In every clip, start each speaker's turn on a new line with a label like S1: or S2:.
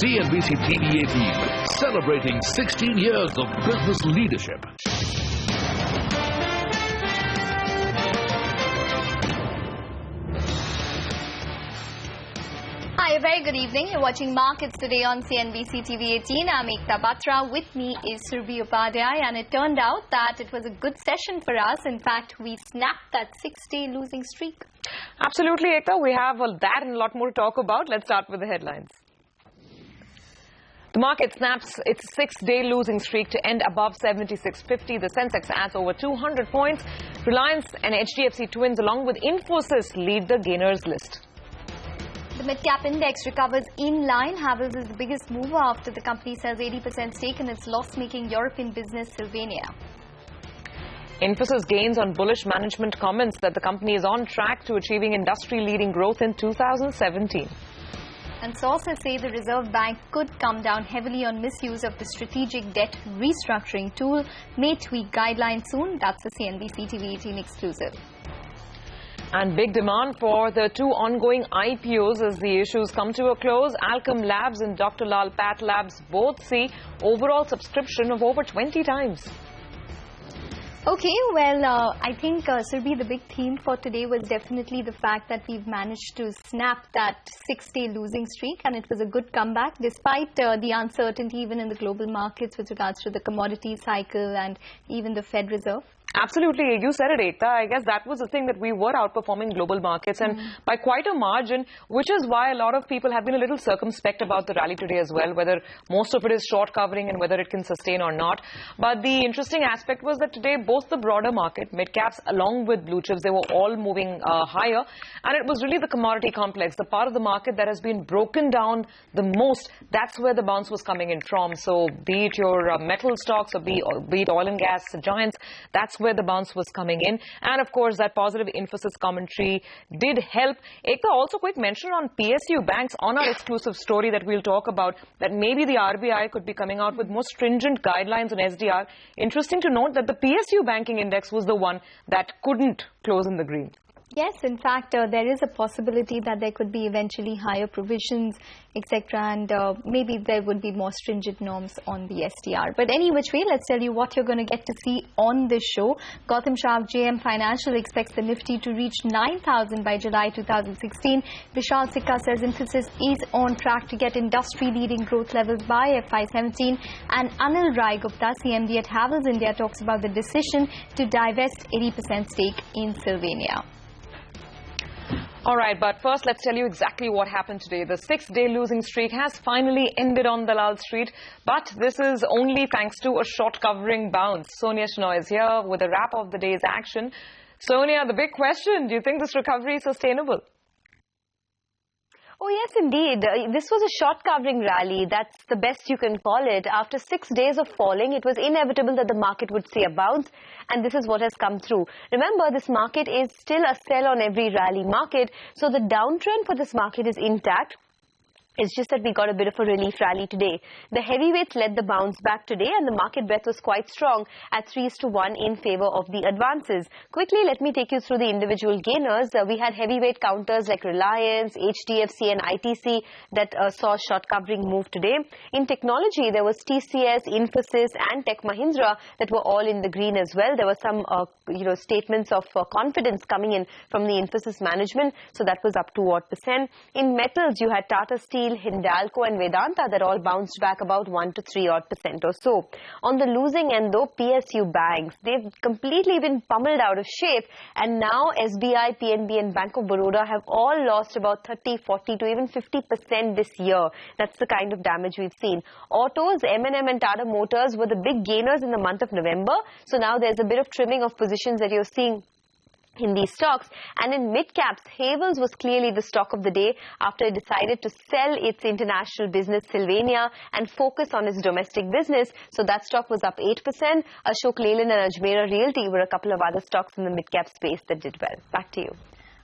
S1: CNBC TV 18, celebrating 16 years of business leadership.
S2: Hi, a very good evening. You're watching Markets Today on CNBC TV 18. I'm Ekta Batra. With me is Surabhi Upadhyay, and it turned out that it was a good session for us. In fact, we snapped that 6-day losing streak.
S3: Absolutely, Ekta. We have that and a lot more to talk about. Let's start with the headlines. The market snaps its 6-day losing streak to end above 76.50. The Sensex adds over 200 points. Reliance and HDFC twins along with Infosys lead the gainers list.
S2: The midcap index recovers in line. Havells is the biggest mover after the company sells 80% stake in its loss-making European business Sylvania.
S3: Infosys gains on bullish management comments that the company is on track to achieving industry-leading growth in 2017.
S2: And sources say the Reserve Bank could come down heavily on misuse of the strategic debt restructuring tool. May tweak guidelines soon. That's a CNBC TV 18 exclusive.
S3: And big demand for the two ongoing IPOs as the issues come to a close. Alchem Labs and Dr. Lal Path Labs both see overall subscription of over 20 times.
S2: Okay, well, I think, Surabhi, the big theme for today was definitely the fact that we've managed to snap that 6-day losing streak, and it was a good comeback despite the uncertainty even in the global markets with regards to the commodity cycle and even the Fed Reserve.
S3: Absolutely. You said it, Ekta. I guess that was the thing, that we were outperforming global markets and by quite a margin, which is why a lot of people have been a little circumspect about the rally today as well, whether most of it is short covering and whether it can sustain or not. But the interesting aspect was that today, both the broader market, mid-caps along with blue chips, they were all moving higher. And it was really the commodity complex, the part of the market that has been broken down the most. That's where the bounce was coming in from. So be it your metal stocks or be it oil and gas giants, that's where the bounce was coming in. And of course, that positive Infosys commentary did help. Ekta, also quick mention on PSU banks on our exclusive story that we'll talk about, that maybe the RBI could be coming out with more stringent guidelines on SDR. Interesting to note that the PSU banking index was the one that couldn't close in the green.
S2: Yes, in fact, there is a possibility that there could be eventually higher provisions, etc., and maybe there would be more stringent norms on the SDR. But any which way, let's tell you what you're going to get to see on this show. Gautam Shah of JM Financial expects the Nifty to reach 9,000 by July 2016. Vishal Sikka says Infosys is on track to get industry-leading growth levels by FY17. And Anil Rai Gupta, CMD at Havells India, talks about the decision to divest 80% stake in Sylvania.
S3: All right, but first let's tell you exactly what happened today. The 6-day losing streak has finally ended on Dalal Street, but this is only thanks to a short covering bounce. Sonia Shnoy is here with a wrap of the day's action. Sonia, the big question, do you think this recovery is sustainable?
S4: Oh, yes, indeed. This was a short covering rally. That's the best you can call it. After 6 days of falling, it was inevitable that the market would see a bounce, and this is what has come through. Remember, this market is still a sell on every rally market, so the downtrend for this market is intact. It's just that we got a bit of a relief rally today. The heavyweights led the bounce back today, and the market breadth was quite strong at 3:1 in favor of the advances. Quickly, let me take you through the individual gainers. We had heavyweight counters like Reliance, HDFC and ITC that saw short covering move today. In technology, there was TCS, Infosys and Tech Mahindra that were all in the green as well. There were some statements of confidence coming in from the Infosys management, so that was up 2%. In metals, you had Tata Steel, Hindalco and Vedanta that all bounced back about 1 to 3% or so. On the losing end though, PSU banks, they've completely been pummeled out of shape, and now SBI, PNB and Bank of Baroda have all lost about 30, 40 to even 50% this year. That's the kind of damage we've seen. Autos, M&M and Tata Motors were the big gainers in the month of November, so now there's a bit of trimming of positions that you're seeing in these stocks. And in mid-caps, Havells was clearly the stock of the day after it decided to sell its international business Sylvania and focus on its domestic business. So that stock was up 8%. Ashok Leyland and Ajmera Realty were a couple of other stocks in the mid-cap space that did well. Back to you.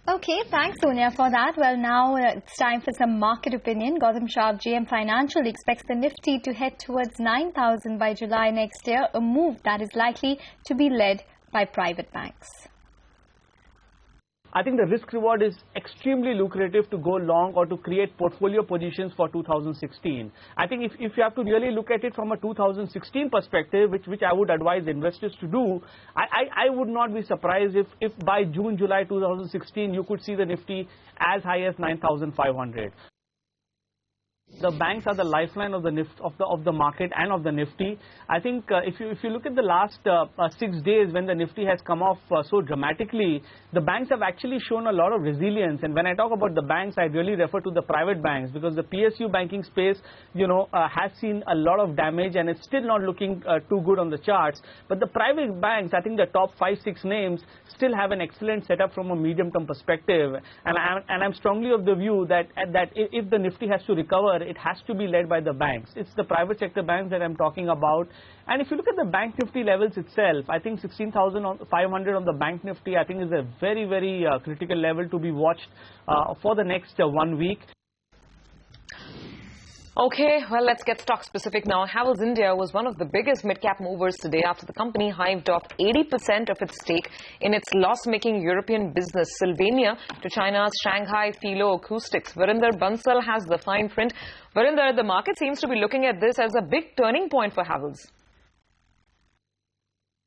S2: Okay, thanks Sonia for that. Well, now it's time for some market opinion. Gautam Shah of JM Financial expects the Nifty to head towards 9,000 by July next year, a move that is likely to be led by private banks.
S5: I think the risk reward is extremely lucrative to go long or to create portfolio positions for 2016. I think if you have to really look at it from a 2016 perspective, which I would advise investors to do, I would not be surprised if by June, July 2016, you could see the Nifty as high as 9,500. The banks are the lifeline of the market and of the Nifty. I think if you look at the last 6 days when the Nifty has come off so dramatically, the banks have actually shown a lot of resilience. And when I talk about the banks, I really refer to the private banks, because the PSU banking space, has seen a lot of damage and it's still not looking too good on the charts. But the private banks, I think the top 5-6 names still have an excellent setup from a medium-term perspective. And I'm strongly of the view that if the Nifty has to recover, it has to be led by the banks. It's the private sector banks that I'm talking about. And if you look at the bank Nifty levels itself, I think 16,500 on the bank Nifty, I think is a very, very critical level to be watched for the next 1 week.
S3: Okay, well, let's get stock specific now. Havells India was one of the biggest mid-cap movers today after the company hived off 80% of its stake in its loss-making European business, Sylvania, to China's Shanghai Philo Acoustics. Varinder Bansal has the fine print. Varinder, the market seems to be looking at this as a big turning point for Havells.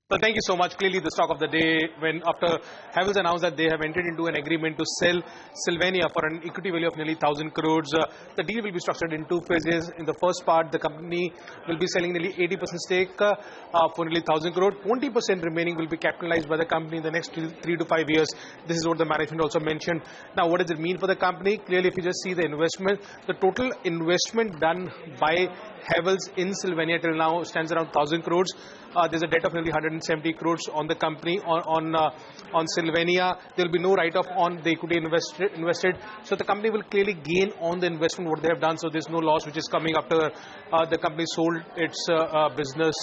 S6: Well, thank you so much. Clearly, the stock of the day, when after Havells announced that they have entered into an agreement to sell Sylvania for an equity value of nearly 1,000 crores. The deal will be structured in 2 phases. In the first part, the company will be selling nearly 80% stake for nearly 1,000 crores. 20% remaining will be capitalized by the company in the next 3 to 5 years. This is what the management also mentioned. Now, what does it mean for the company? Clearly, if you just see the investment, the total investment done by Havells in Sylvania till now stands around 1,000 crores. There's a debt of nearly 170 crores on the company on Sylvania. There will be no write-off on the equity invested. So the company will clearly gain on the investment what they have done. So there's no loss which is coming after the company sold its business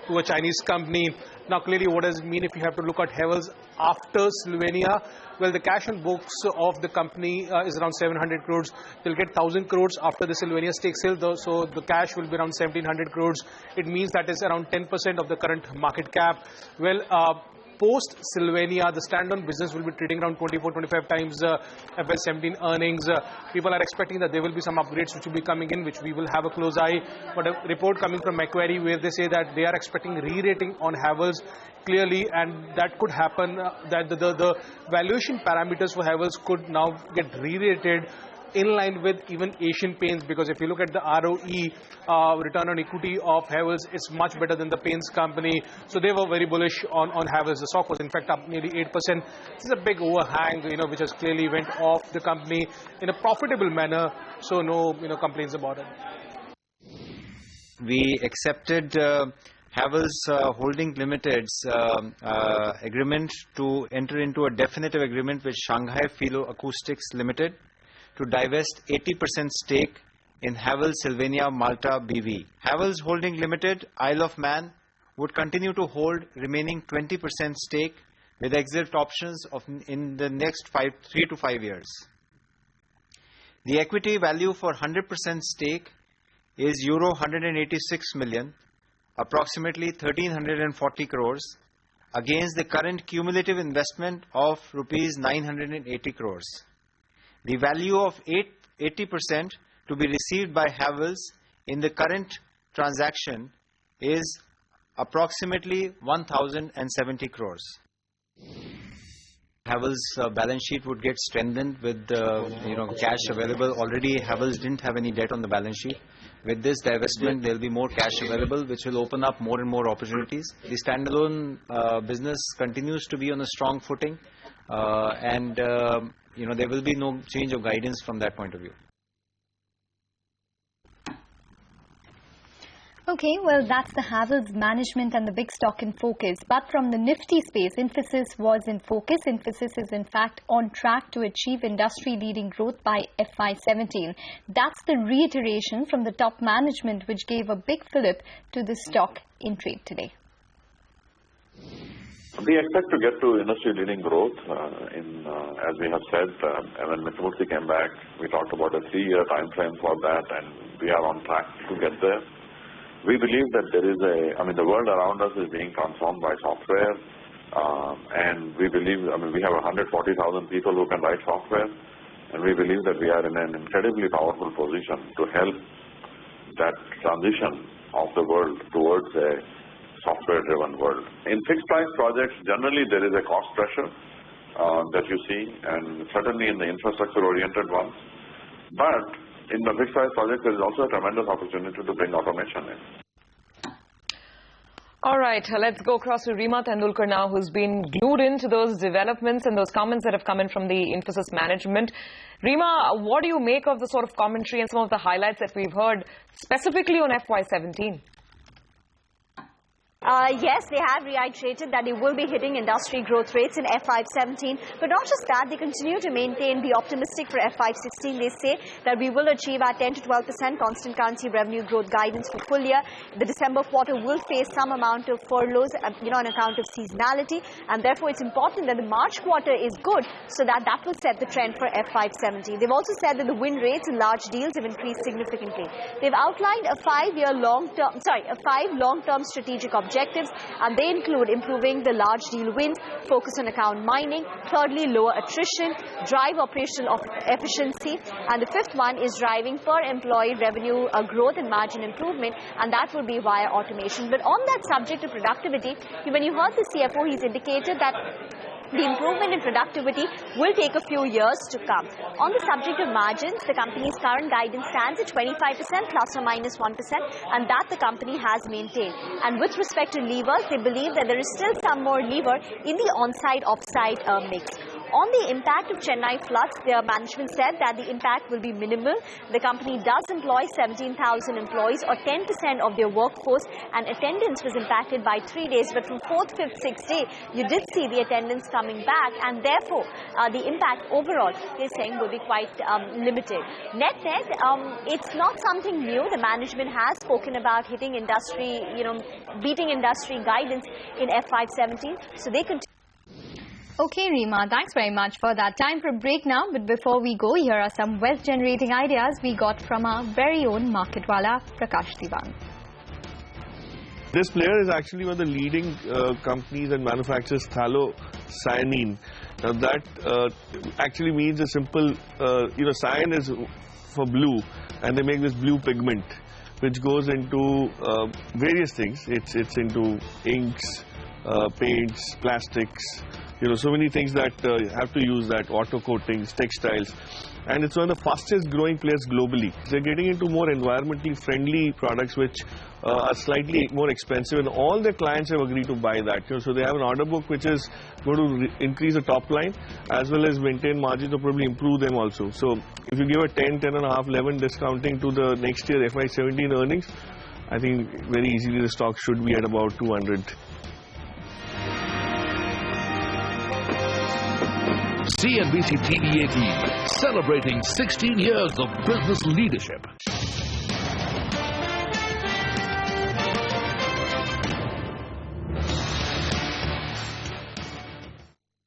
S6: to a Chinese company. Now, clearly, what does it mean if you have to look at Havells after Sylvania? Well, the cash on books of the company is around 700 crores. They'll get 1,000 crores after the Sylvania stake sale, though, so the cash will be around 1,700 crores. It means that is around 10% of the current market cap. Well, post Sylvania, the stand-on business will be trading around 24-25 times FS17 earnings. People are expecting that there will be some upgrades which will be coming in, which we will have a close eye. But a report coming from Macquarie where they say that they are expecting re-rating on Havells clearly, and that could happen, that the valuation parameters for Havells could now get re-rated in line with even Asian Paints, because if you look at the ROE, return on equity of Havells, it's much better than the Paints company. So they were very bullish on Havells. The stock was in fact up nearly 8%. This is a big overhang, which has clearly went off the company in a profitable manner. So no, complaints about it.
S7: We accepted Havells Holding Limited's agreement to enter into a definitive agreement with Shanghai Philo Acoustics Limited to divest 80% stake in Havells Sylvania Malta BV. Havells Holding Limited, Isle of Man, would continue to hold remaining 20% stake with exit options in the next 3 to 5 years. The equity value for 100% stake is euro 186 million, approximately 1,340 crores, against the current cumulative investment of rupees 980 crores. The value of 80% to be received by Havells in the current transaction is approximately 1,070 crores. Havells' balance sheet would get strengthened with cash available. Already Havells didn't have any debt on the balance sheet. With this divestment, there will be more cash available, which will open up more and more opportunities. The standalone business continues to be on a strong footing, and there will be no change of guidance from that point of view.
S2: Okay, well, that's the Havells management and the big stock in focus. But from the Nifty space, Infosys was in focus. Infosys is in fact on track to achieve industry-leading growth by FY17. That's the reiteration from the top management, which gave a big fillip to the stock in trade today.
S8: We expect to get to industry-leading growth as we have said, when Mitsubishi came back, we talked about a 3-year time frame for that, and we are on track to get there. We believe that there is the world around us is being transformed by software. And we believe, I mean, we have 140,000 people who can write software, and we believe that we are in an incredibly powerful position to help that transition of the world towards a software-driven world. In fixed-price projects, generally there is a cost pressure that you see, and certainly in the infrastructure-oriented ones. But in the fixed-price projects, there is also a tremendous opportunity to bring automation in.
S3: All right, let's go across to Rima Tendulkar now, who's been glued into those developments and those comments that have come in from the Infosys management. Rima, what do you make of the sort of commentary and some of the highlights that we've heard, specifically on FY17?
S9: Yes, they have reiterated that they will be hitting industry growth rates in FY17. But not just that, they continue to maintain, be optimistic for FY16. They say that we will achieve our 10 to 12% constant currency revenue growth guidance for full year. The December quarter will face some amount of furloughs, on account of seasonality. And therefore, it's important that the March quarter is good so that that will set the trend for FY17. They've also said that the win rates in large deals have increased significantly. They've outlined a 5 long-term strategic objectives, and they include improving the large deal wins, focus on account mining, thirdly lower attrition, drive operational efficiency, and the fifth one is driving per employee revenue growth and margin improvement, and that will be via automation. But on that subject of productivity, when you heard the CFO, he's indicated that the improvement in productivity will take a few years to come. On the subject of margins, the company's current guidance stands at 25% plus or minus 1%, and that the company has maintained. And with respect to levers, they believe that there is still some more lever in the on-site-off-site mix. On the impact of Chennai floods, their management said that the impact will be minimal. The company does employ 17,000 employees, or 10% of their workforce, and attendance was impacted by 3 days. But from 4th, 5th, 6th day, you did see the attendance coming back, and therefore the impact overall, they're saying, will be quite limited. Net-net, it's not something new. The management has spoken about hitting industry, beating industry guidance in FY17. So they continue.
S2: Okay, Rima, thanks very much for that. Time for a break now, but before we go, here are some wealth-generating ideas we got from our very own market wala, Prakash Diwan.
S10: This player is actually one of the leading companies and manufactures cyanine. Now that actually means a simple, cyan is for blue, and they make this blue pigment, which goes into various things. It's into inks, paints, plastics, so many things that have to use that, auto coatings, textiles. And it's one of the fastest growing players globally. They're getting into more environmentally friendly products which are slightly more expensive, and all their clients have agreed to buy that. So they have an order book which is going to increase the top line as well as maintain margins or probably improve them also. So if you give a 10, 10.5, 11 discounting to the next year FY17 earnings, I think very easily the stock should be at about 200.
S1: CNBC TV 18, celebrating 16 years of business leadership.